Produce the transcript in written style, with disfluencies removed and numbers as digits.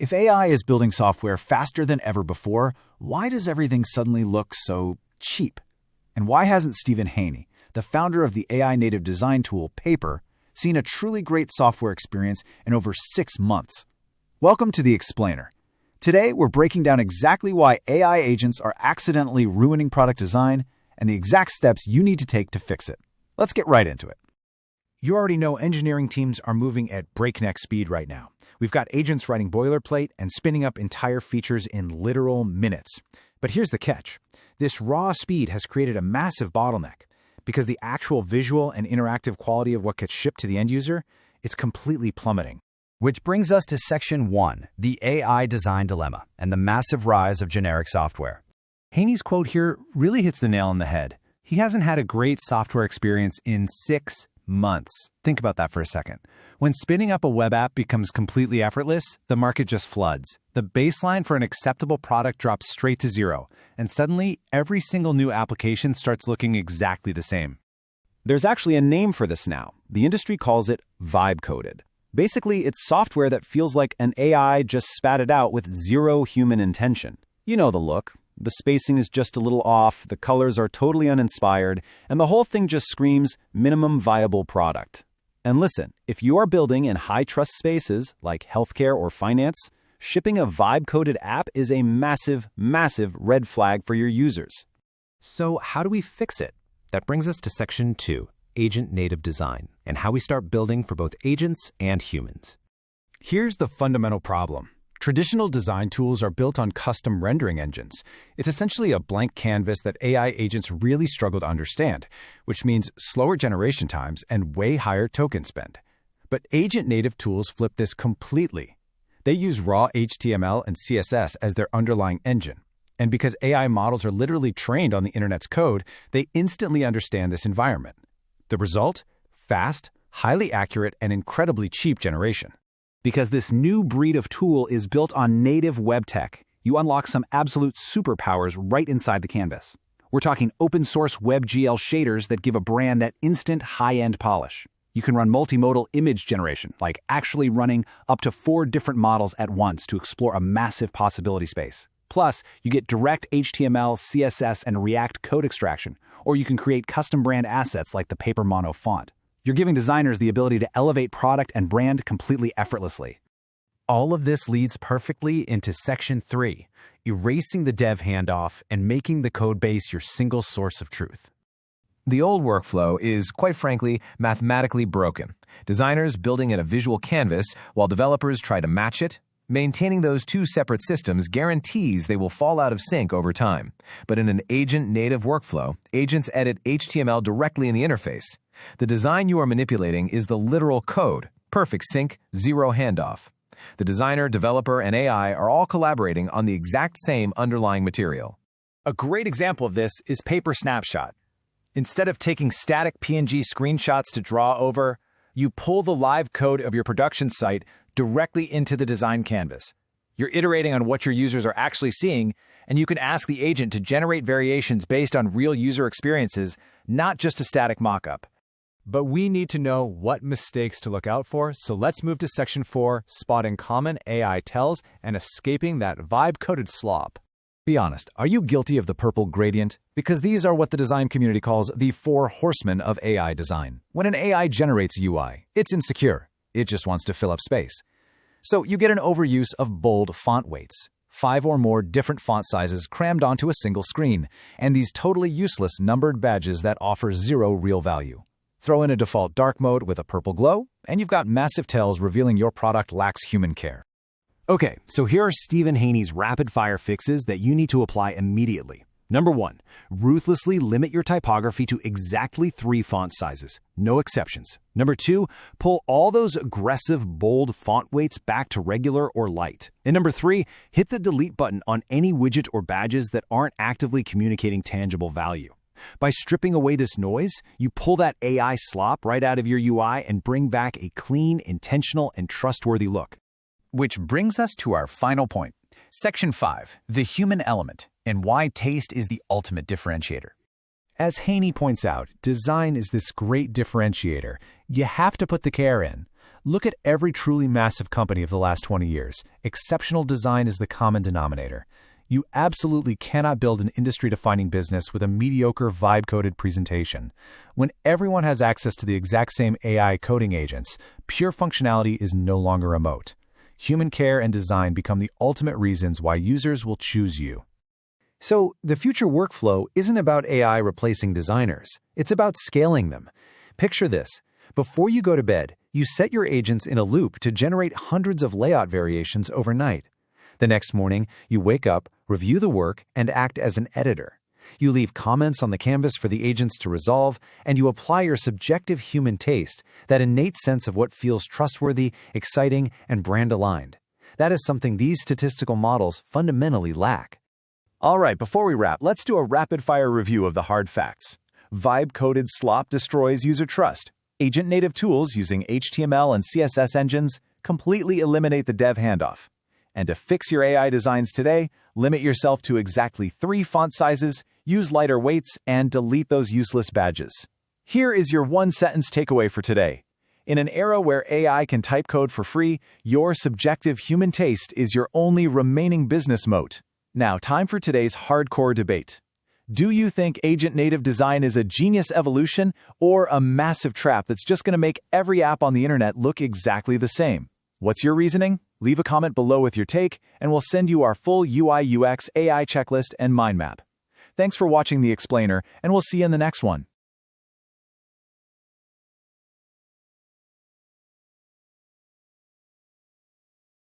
If AI is building software faster than ever before, why does everything suddenly look so cheap? And why hasn't Stephen Haney, the founder of the AI native design tool Paper, seen a truly great software experience in over 6 months? Welcome to The Explainer. Today, we're breaking down exactly why AI agents are accidentally ruining product design and the exact steps you need to take to fix it. Let's get right into it. You already know engineering teams are moving at breakneck speed right now. We've got agents writing boilerplate and spinning up entire features in literal minutes. But here's the catch. This raw speed has created a massive bottleneck because the actual visual and interactive quality of what gets shipped to the end user, it's completely plummeting. Which brings us to Section 1, the AI design dilemma and the massive rise of generic software. Haney's quote here really hits the nail on the head. He hasn't had a great software experience in 6 months. Think about that for a second. When spinning up a web app becomes completely effortless, the market just floods. The baseline for an acceptable product drops straight to zero, and suddenly every single new application starts looking exactly the same. There's actually a name for this now. The industry calls it vibe-coded. Basically, it's software that feels like an AI just spat it out with zero human intention. You know the look. The spacing is just a little off, the colors are totally uninspired, and the whole thing just screams minimum viable product. And listen, if you are building in high-trust spaces like healthcare or finance, shipping a vibe-coded app is a massive, massive red flag for your users. So how do we fix it? That brings us to Section 2, Agent Native Design, and how we start building for both agents and humans. Here's the fundamental problem. Traditional design tools are built on custom rendering engines. It's essentially a blank canvas that AI agents really struggle to understand, which means slower generation times and way higher token spend. But agent-native tools flip this completely. They use raw HTML and CSS as their underlying engine. And because AI models are literally trained on the internet's code, they instantly understand this environment. The result? Fast, highly accurate, and incredibly cheap generation. Because this new breed of tool is built on native web tech, you unlock some absolute superpowers right inside the canvas. We're talking open-source WebGL shaders that give a brand that instant high-end polish. You can run multimodal image generation, like actually running up to 4 different models at once to explore a massive possibility space. Plus, you get direct HTML, CSS, and React code extraction, or you can create custom brand assets like the Paper Mono font. You're giving designers the ability to elevate product and brand completely effortlessly. All of this leads perfectly into Section 3, erasing the dev handoff and making the code base your single source of truth. The old workflow is, quite frankly, mathematically broken. Designers building in a visual canvas while developers try to match it. Maintaining those two separate systems guarantees they will fall out of sync over time. But in an agent-native workflow, agents edit HTML directly in the interface. The design you are manipulating is the literal code, perfect sync, zero handoff. The designer, developer, and AI are all collaborating on the exact same underlying material. A great example of this is Paper Snapshot. Instead of taking static PNG screenshots to draw over, you pull the live code of your production site directly into the design canvas. You're iterating on what your users are actually seeing, and you can ask the agent to generate variations based on real user experiences, not just a static mockup. But we need to know what mistakes to look out for, so let's move to Section 4, spotting common AI tells and escaping that vibe-coded slop. Be honest, are you guilty of the purple gradient? Because these are what the design community calls the 4 horsemen of AI design. When an AI generates UI, it's insecure. It just wants to fill up space. So you get an overuse of bold font weights, 5 or more different font sizes crammed onto a single screen, and these totally useless numbered badges that offer 0 real value. Throw in a default dark mode with a purple glow, and you've got massive tells revealing your product lacks human care. Okay, so here are Stephen Haney's rapid-fire fixes that you need to apply immediately. Number 1, ruthlessly limit your typography to exactly 3 font sizes, no exceptions. Number 2, pull all those aggressive, bold font weights back to regular or light. And number 3, hit the delete button on any widget or badges that aren't actively communicating tangible value. By stripping away this noise, you pull that AI slop right out of your UI and bring back a clean, intentional, and trustworthy look. Which brings us to our final point. Section 5, the human element, and why taste is the ultimate differentiator. As Haney points out, design is this great differentiator. You have to put the care in. Look at every truly massive company of the last 20 years. Exceptional design is the common denominator. You absolutely cannot build an industry-defining business with a mediocre vibe-coded presentation. When everyone has access to the exact same AI coding agents, pure functionality is no longer a moat. Human care and design become the ultimate reasons why users will choose you. So, the future workflow isn't about AI replacing designers. It's about scaling them. Picture this. Before you go to bed, you set your agents in a loop to generate hundreds of layout variations overnight. The next morning, you wake up, review the work, and act as an editor. You leave comments on the canvas for the agents to resolve, and you apply your subjective human taste, that innate sense of what feels trustworthy, exciting, and brand-aligned. That is something these statistical models fundamentally lack. All right, before we wrap, let's do a rapid-fire review of the hard facts. Vibe-coded slop destroys user trust. Agent-native tools using HTML and CSS engines completely eliminate the dev handoff. And to fix your AI designs today, limit yourself to exactly 3 font sizes, use lighter weights, and delete those useless badges. Here is your one-sentence takeaway for today. In an era where AI can type code for free, your subjective human taste is your only remaining business moat. Now, time for today's hardcore debate. Do you think agent-native design is a genius evolution or a massive trap that's just going to make every app on the internet look exactly the same? What's your reasoning? Leave a comment below with your take, and we'll send you our full UI/UX AI checklist and mind map. Thanks for watching The Explainer, and we'll see you in the next one.